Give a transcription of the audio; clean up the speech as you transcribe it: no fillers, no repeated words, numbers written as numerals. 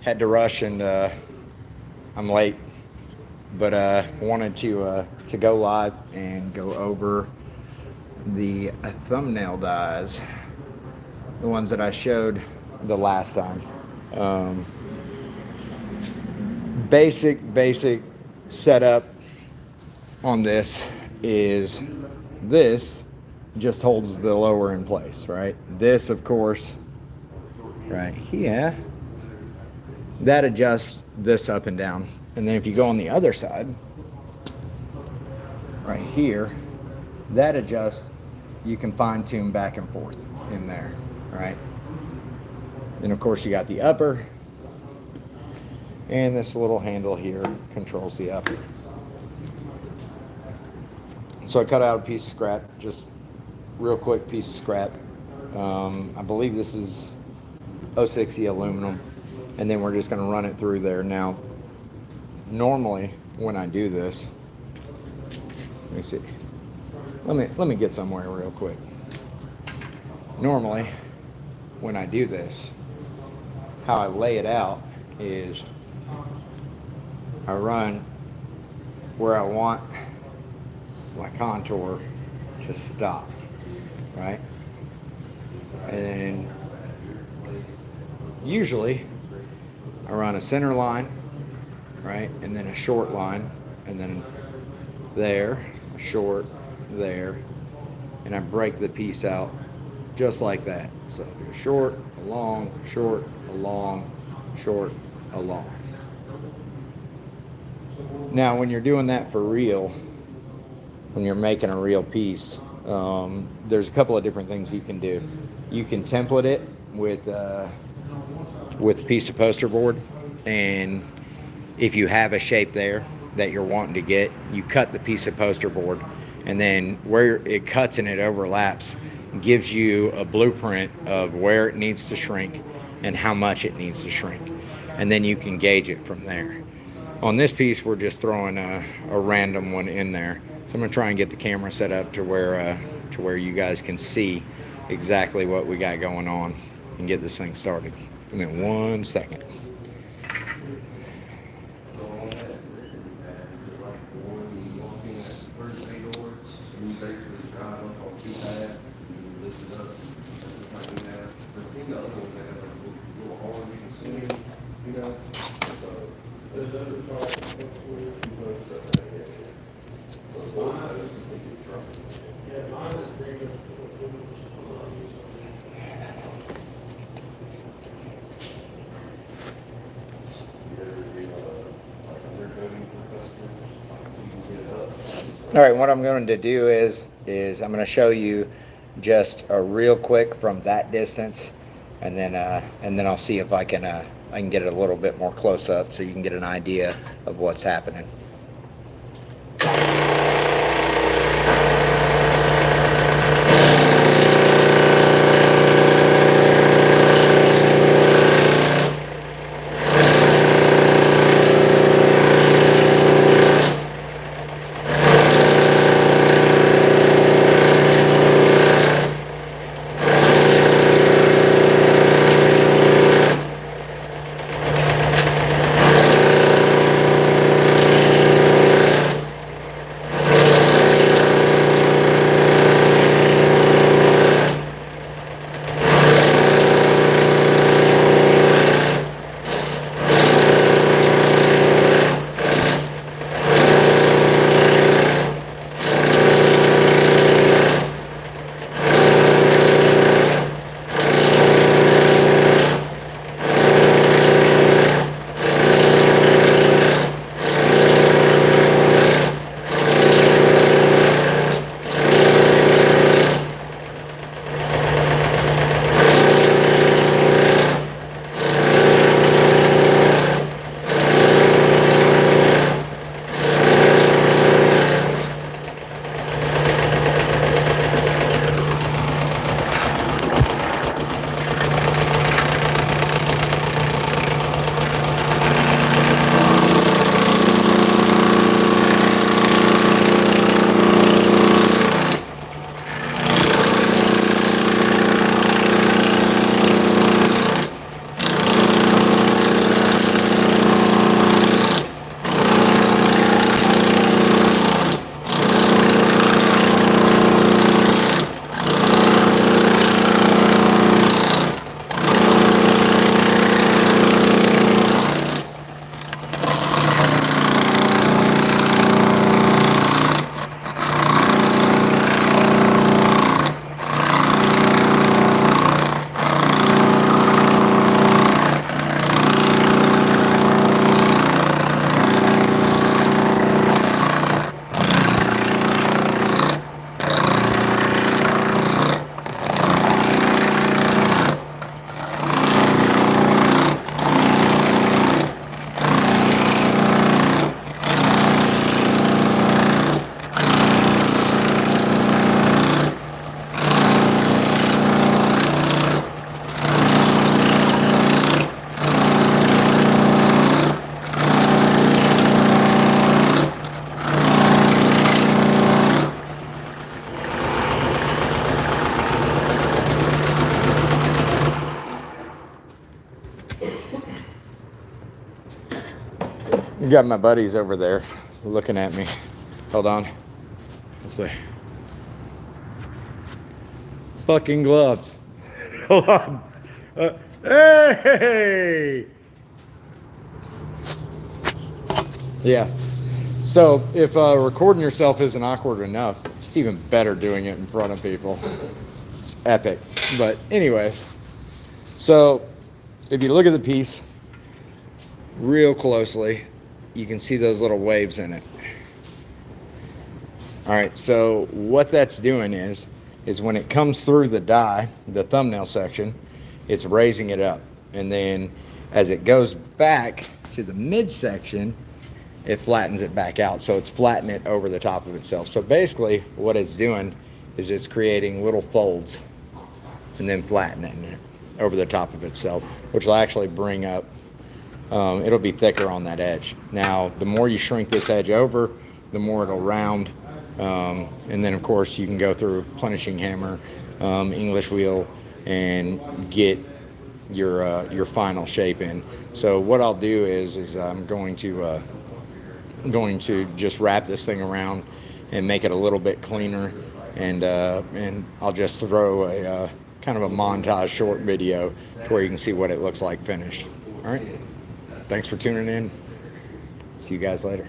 had to rush and I'm late, but wanted to go live and go over the thumbnail dies, the ones that I showed the last time. Um, basic setup on this is this just holds the lower in place, right? This, of course, right here, that adjusts this up and down. And then if you go on the other side, right here, that adjusts, you can fine tune back and forth in there, right? Then of course you got the upper, and this little handle here controls the upper. So I cut out a piece of scrap, just real quick piece of scrap. I believe this is 060 aluminum, and then we're just going to run it through there. Now, normally when I do this, let me see. Let me get somewhere real quick. Normally, when I do this, how I lay it out is I run where I want my contour to stop, right? And then usually I run a center line, right? And then a short line, and then there, a short, there, and I break the piece out just like that. So do a short, a long, short, a long, short, a long. Now, when you're doing that for real, when you're making a real piece, there's a couple of different things you can do. You can template it with a piece of poster board, and if you have a shape there that you're wanting to get, you cut the piece of poster board, and then where it cuts and it overlaps gives you a blueprint of where it needs to shrink and how much it needs to shrink, and then you can gauge it from there. On this piece, we're just throwing a random one in there. So I'm gonna try and get the camera set up to where you guys can see exactly what we got going on and get this thing started. Give me 1 second. All right, what I'm going to do is I'm going to show you just a real quick from that distance, and then I'll see if I can get it a little bit more close up so you can get an idea of what's happening. You got my buddies over there looking at me. Hold on. Let's see. Fucking gloves. Hold on. Hey! Yeah. So if recording yourself isn't awkward enough, it's even better doing it in front of people. It's epic. But anyways, so if you look at the piece real closely, you can see those little waves in it. All right, so what that's doing is when it comes through the die, the thumbnail section, it's raising it up. And then as it goes back to the midsection, it flattens it back out. So it's flattening it over the top of itself. So basically what it's doing is it's creating little folds and then flattening it over the top of itself, which will actually bring up, it'll be thicker on that edge. Now, the more you shrink this edge over, the more it'll round. And then of course you can go through plenishing hammer, English wheel, and get your final shape in. So what I'll do is I'm going to just wrap this thing around and make it a little bit cleaner, and I'll just throw a kind of a montage short video to where you can see what it looks like finished. All right, thanks for tuning in. See you guys later.